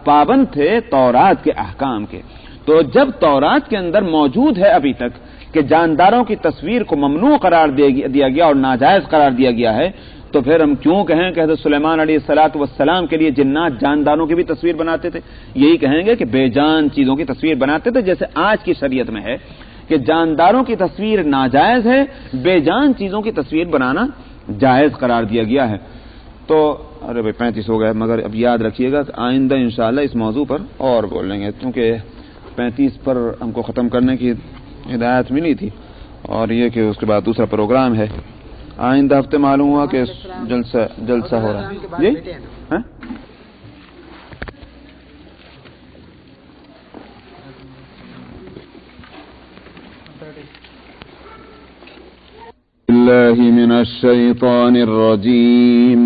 پابند تھے تورات کے احکام کے۔ تو جب تورات کے اندر موجود ہے ابھی تک کہ جانداروں کی تصویر کو ممنوع قرار دیا گیا اور ناجائز قرار دیا گیا ہے، تو پھر ہم کیوں کہیں کہ حضرت سلیمان علیہ الصلوۃ والسلام کے لیے جنات جانداروں کی بھی تصویر بناتے تھے؟ یہی کہیں گے کہ بے جان چیزوں کی تصویر بناتے تھے، جیسے آج کی شریعت میں ہے کہ جانداروں کی تصویر ناجائز ہے، بے جان چیزوں کی تصویر بنانا جائز قرار دیا گیا ہے۔ تو ارے بھائی 35 ہو گئے، مگر اب یاد رکھیے گا کہ آئندہ انشاءاللہ اس موضوع پر اور بول لیں گے، کیونکہ 35 پر ہم کو ختم کرنے کی ہدایت ملی تھی، اور یہ کہ اس کے بعد دوسرا پروگرام ہے آئندہ ہفتے، معلوم ہوا کہ جلسہ ہو رہا ہے جی ہاں؟ اللہ من الشیطان الرجیم،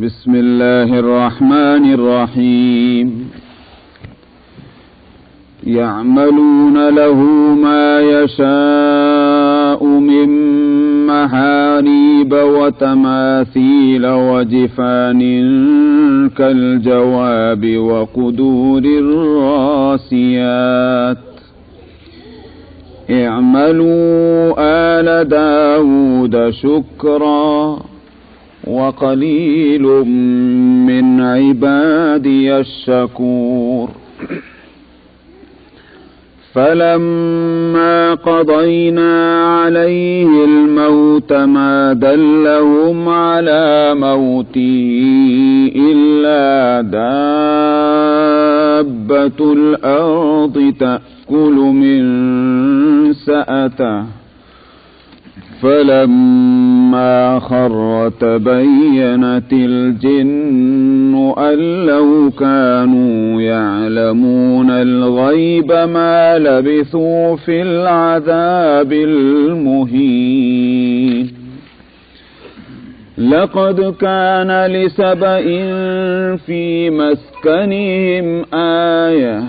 بسم اللہ الرحمن الرحیم، يعملون له ما يشاء من محاريب وتماثيل وجفان كالجواب وقدور الراسيات، اعملوا آل داود شكرا وقليل من عبادي الشكور، فلما قضينا عليه الموت ما دلهم على موته إلا دابة الأرض تأكل من سأته، فلما خر تبينت الجن أن لو كانوا يعلمون الغيب ما لبثوا في العذاب المهين، لقد كان لسبإ في مسكنهم آية،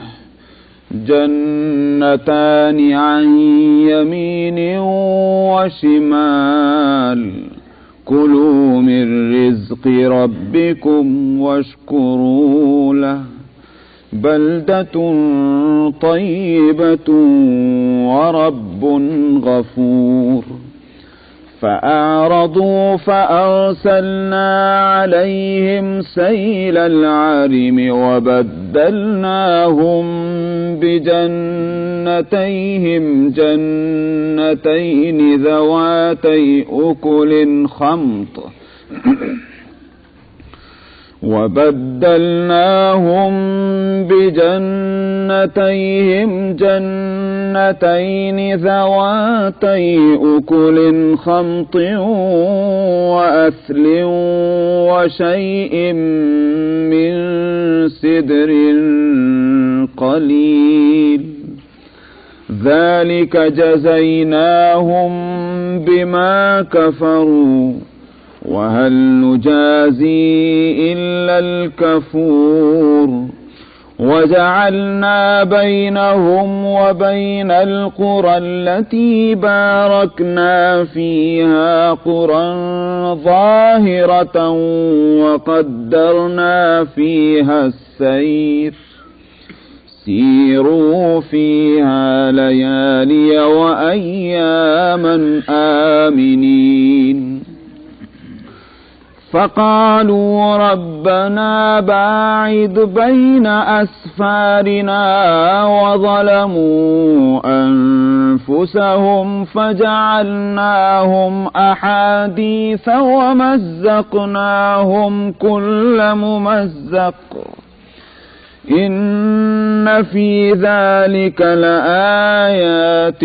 جنتان عن يمين وشمال، كلوا من رزق ربكم واشكروا له، بلدة طيبة ورب غفور، فأعرضوا فأرسلنا عليهم سيل العرم وبدلناهم بجنتيهم جنتين ذواتي أكل خمط وبدلناهم بجنتيهم جنتين ذواتي أكل خمط وأثل وشيء من سدر قليل، ذلك جزيناهم بما كفروا، وهل نجازي إلا الكفور، وجعلنا بينهم وبين القرى التي باركنا فيها قرى ظاهرة وقدرنا فيها السير، سيروا فيها ليالي وأياما آمنين، فقالوا ربنا باعد بين أسفارنا وظلموا أنفسهم فجعلناهم أحاديث ومزقناهم كل ممزق، إن في ذلك لآيات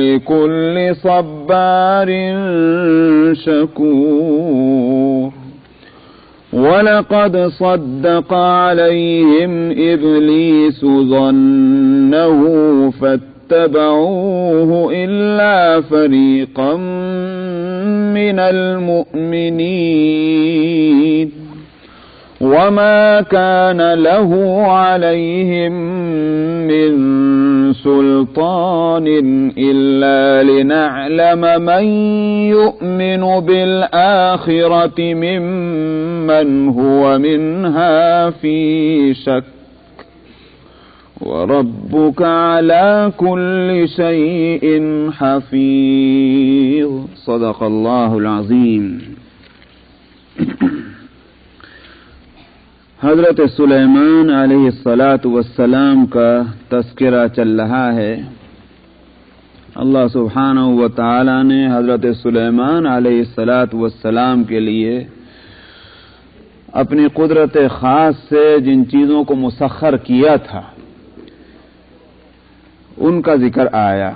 لكل صبار شكور ولقد صدق عليهم إبليس ظنه فاتبعوه إلا فريقا من المؤمنين وما كان له عليهم من سلطان إلا لنعلم من يؤمن بالآخرة ممن هو منها في شك وربك على كل شيء حفيظ صدق الله العظيم. حضرت سلیمان علیہ الصلاۃ والسلام کا تذکرہ چل رہا ہے. اللہ سبحانہ و تعالی نے حضرت سلیمان علیہ الصلاۃ والسلام کے لیے اپنی قدرت خاص سے جن چیزوں کو مسخر کیا تھا ان کا ذکر آیا.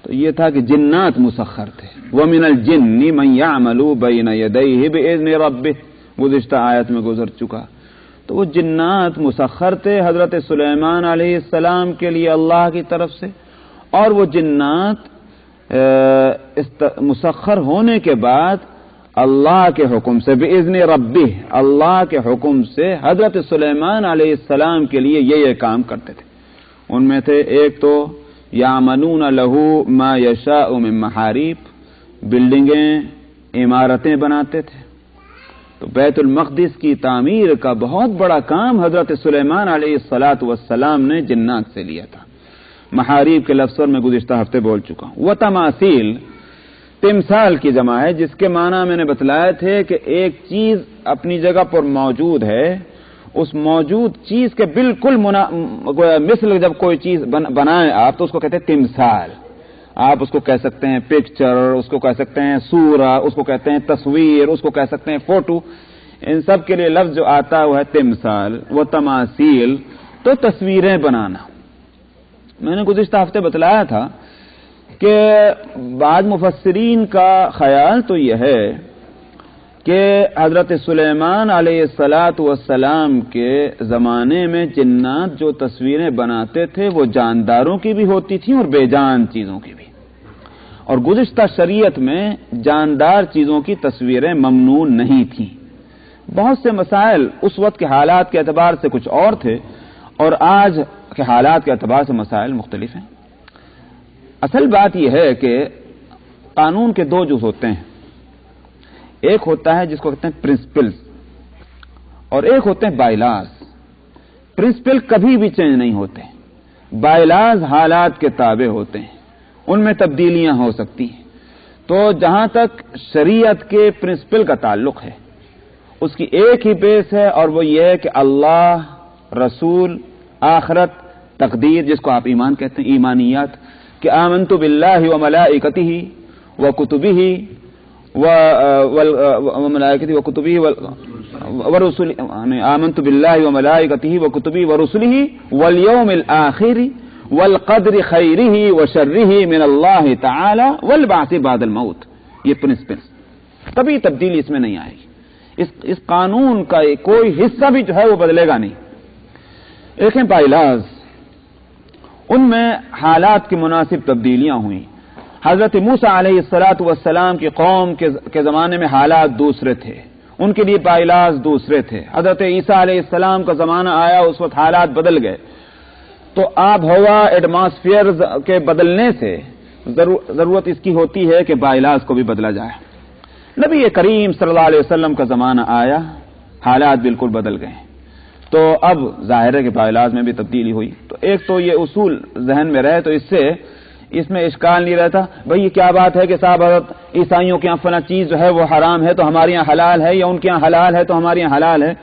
تو یہ تھا کہ جنات مسخر تھے. وَمِنَ الْجِنِّ مَن يَعْمَلُ بَيْنَ يَدَيْهِ بِإِذْنِ رَبِّهِ گزشتہ آیت میں گزر چکا. تو وہ جنات مسخر تھے حضرت سلیمان علیہ السلام کے لیے اللہ کی طرف سے, اور وہ جنات مسخر ہونے کے بعد اللہ کے حکم سے بِإِذْنِ رَبِّهِ اللہ کے حکم سے حضرت سلیمان علیہ السلام کے لیے یہ کام کرتے تھے. ان میں تھے ایک تو یعملون لہ ما یشاء من محاریب, بلڈنگیں عمارتیں بناتے تھے. تو بیت المقدس کی تعمیر کا بہت بڑا کام حضرت سلیمان علیہ الصلاۃ والسلام نے جنات سے لیا تھا. محاریب کے لفظ میں گزشتہ ہفتے بول چکا ہوں. وہ تماثیل تمثال کی جمع ہے, جس کے معنی میں نے بتلائے تھے کہ ایک چیز اپنی جگہ پر موجود ہے, اس موجود چیز کے بالکل مثل جب کوئی چیز بنائیں آپ تو اس کو کہتے ہیں تمثال. آپ اس کو کہہ سکتے ہیں پکچر, اس کو کہہ سکتے ہیں سورہ, اس کو کہتے ہیں تصویر, اس کو کہہ سکتے ہیں فوٹو. ان سب کے لیے لفظ جو آتا ہے وہ ہے تمثال. وہ تماثیل تو تصویریں بنانا. میں نے گزشتہ ہفتے بتلایا تھا کہ بعض مفسرین کا خیال تو یہ ہے کہ حضرت سلیمان علیہ الصلاۃ والسلام کے زمانے میں جنات جو تصویریں بناتے تھے وہ جانداروں کی بھی ہوتی تھیں اور بے جان چیزوں کی بھی. اور گزشتہ شریعت میں جاندار چیزوں کی تصویریں ممنوع نہیں تھیں. بہت سے مسائل اس وقت کے حالات کے اعتبار سے کچھ اور تھے اور آج کے حالات کے اعتبار سے مسائل مختلف ہیں. اصل بات یہ ہے کہ قانون کے دو جز ہوتے ہیں. ایک ہوتا ہے جس کو کہتے ہیں پرنسپلز اور ایک ہوتے ہیں بائیلاز. پرنسپل کبھی بھی چینج نہیں ہوتے, بائیلاز حالات کے تابع ہوتے ہیں, ان میں تبدیلیاں ہو سکتی ہیں. تو جہاں تک شریعت کے پرنسپل کا تعلق ہے اس کی ایک ہی بیس ہے اور وہ یہ ہے کہ اللہ, رسول, آخرت, تقدیر جس کو آپ ایمان کہتے ہیں, ایمانیات, کہ آمنت باللہ وملائکتہ وکتبہ وملائکتہ وکتبہ ورسلہ, آمنت باللہ وملائکتہ وکتبہ ورسلہ والیوم الآخر والقدر خیرہ وشرہ من اللہ تعالی والبعث بعد الموت. یہ پرنسپل کبھی تبدیلی اس میں نہیں آئے گی. اس قانون کا کوئی حصہ بھی جو ہے وہ بدلے گا نہیں. ایک ہیں بائیلاز, ان میں حالات کی مناسب تبدیلیاں ہوئیں. حضرت موسیٰ علیہ الصلاۃ والسلام کی قوم کے زمانے میں حالات دوسرے تھے, ان کے لیے بائیلاز دوسرے تھے. حضرت عیسیٰ علیہ السلام کا زمانہ آیا, اس وقت حالات بدل گئے. تو آب ہوا, ایٹماسفیئر کے بدلنے سے ضرورت اس کی ہوتی ہے کہ بائیلاز کو بھی بدلا جائے. نبی کریم صلی اللہ علیہ وسلم کا زمانہ آیا, حالات بالکل بدل گئے. تو اب ظاہر ہے کہ بائیلاز میں بھی تبدیلی ہوئی. تو ایک تو یہ اصول ذہن میں رہے تو اس میں اشکال نہیں رہتا. بھئی یہ کیا بات ہے کہ صاحب حضرت عیسائیوں کے یہاں فلاں چیز جو ہے وہ حرام ہے تو ہمارے یہاں حلال ہے, یا ان کے یہاں حلال ہے تو ہمارے یہاں حلال ہے.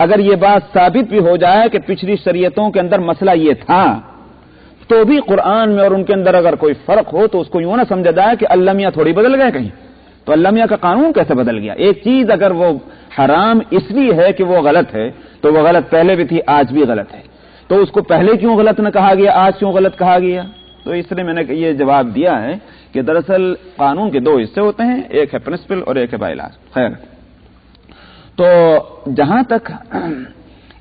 اگر یہ بات ثابت بھی ہو جائے کہ پچھلی شریعتوں کے اندر مسئلہ یہ تھا تو بھی قرآن میں اور ان کے اندر اگر کوئی فرق ہو تو اس کو یوں نہ سمجھا جائے کہ اللہ میاں تھوڑی بدل گئے کہیں. تو اللہ میاں کا قانون کیسے بدل گیا؟ ایک چیز اگر وہ حرام اس لیے ہے کہ وہ غلط ہے تو وہ غلط پہلے بھی تھی، آج بھی غلط ہے، تو اس کو پہلے کیوں غلط نہ کہا گیا، آج کیوں غلط کہا گیا؟ تو اس لیے میں نے یہ جواب دیا ہے کہ دراصل قانون کے دو حصے ہوتے ہیں، ایک ہے پرنسپل اور ایک ہے باعلاج۔ خیر، تو جہاں تک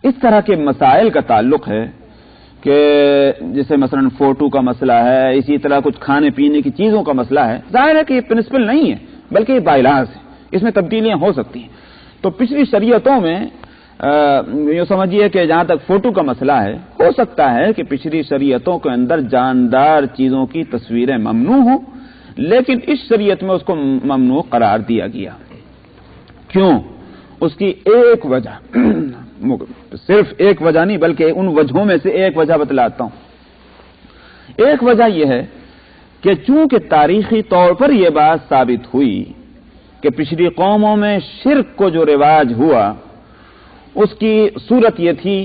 اس طرح کے مسائل کا تعلق ہے کہ جیسے مثلا فوٹو کا مسئلہ ہے، اسی طرح کچھ کھانے پینے کی چیزوں کا مسئلہ ہے، ظاہر ہے کہ یہ پرنسپل نہیں ہے بلکہ یہ باعلاج ہے، اس میں تبدیلیاں ہو سکتی ہیں۔ تو پچھلی شریعتوں میں یہ سمجھیے کہ جہاں تک فوٹو کا مسئلہ ہے، ہو سکتا ہے کہ پچھلی شریعتوں کے اندر جاندار چیزوں کی تصویریں ممنوع ہوں، لیکن اس شریعت میں اس کو ممنوع قرار دیا گیا۔ کیوں؟ اس کی ایک وجہ صرف ایک وجہ نہیں بلکہ ان وجہوں میں سے ایک وجہ بتلاتا ہوں۔ ایک وجہ یہ ہے کہ چونکہ تاریخی طور پر یہ بات ثابت ہوئی کہ پچھلی قوموں میں شرک کو جو رواج ہوا اس کی صورت یہ تھی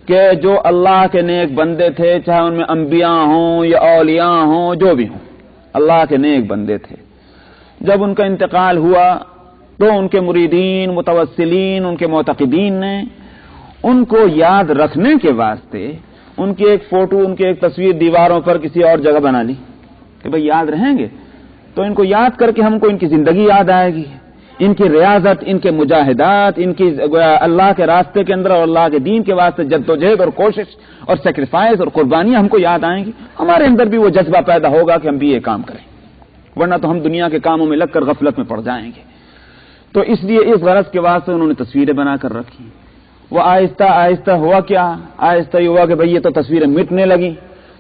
کہ جو اللہ کے نیک بندے تھے، چاہے ان میں انبیاء ہوں یا اولیاء ہوں، جو بھی ہوں، اللہ کے نیک بندے تھے، جب ان کا انتقال ہوا تو ان کے مریدین، متوسلین، ان کے معتقدین نے ان کو یاد رکھنے کے واسطے ان کی ایک فوٹو، ان کی ایک تصویر دیواروں پر کسی اور جگہ بنا لی کہ بھئی یاد رہیں گے تو ان کو یاد کر کے ہم کو ان کی زندگی یاد آئے گی، ان کی ریاضت، ان کے مجاہدات، ان کی اللہ کے راستے کے اندر اور اللہ کے دین کے واسطے جدوجہد اور کوشش اور سیکریفائس اور قربانیاں ہم کو یاد آئیں گی، ہمارے اندر بھی وہ جذبہ پیدا ہوگا کہ ہم بھی یہ کام کریں، ورنہ تو ہم دنیا کے کاموں میں لگ کر غفلت میں پڑ جائیں گے۔ تو اس لیے اس غرض کے واسطے انہوں نے تصویریں بنا کر رکھی۔ وہ آہستہ آہستہ ہوا کیا؟ آہستہ یہ ہوا کہ بھئی یہ تو تصویریں مٹنے لگی،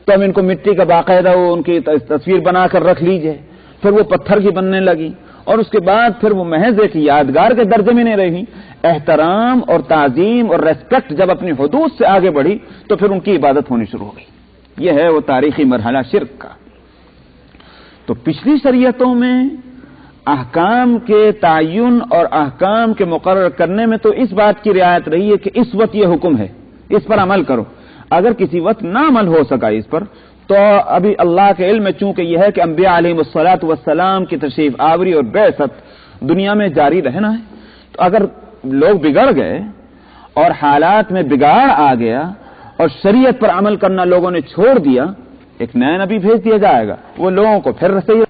تو ہم ان کو مٹی کا باقاعدہ وہ ان کی تصویر بنا کر رکھ لیجئے، پھر وہ پتھر کی بننے لگی، اور اس کے بعد پھر وہ محض ایک یادگار کے درجے میں نہیں رہی، احترام اور تعظیم اور ریسپیکٹ جب اپنی حدود سے آگے بڑھی تو پھر ان کی عبادت ہونی شروع ہو گئی۔ یہ ہے وہ تاریخی مرحلہ شرک کا۔ تو پچھلی شریعتوں میں احکام کے تعین اور احکام کے مقرر کرنے میں تو اس بات کی رعایت رہی ہے کہ اس وقت یہ حکم ہے، اس پر عمل کرو، اگر کسی وقت نہ عمل ہو سکا اس پر تو ابھی اللہ کے علم میں چونکہ یہ ہے کہ انبیاء علیہ الصلوۃ والسلام کی تشریف آوری اور بعثت دنیا میں جاری رہنا ہے، تو اگر لوگ بگڑ گئے اور حالات میں بگاڑ آ گیا اور شریعت پر عمل کرنا لوگوں نے چھوڑ دیا، ایک نیا نبی بھیج دیا جائے گا، وہ لوگوں کو پھر صحیح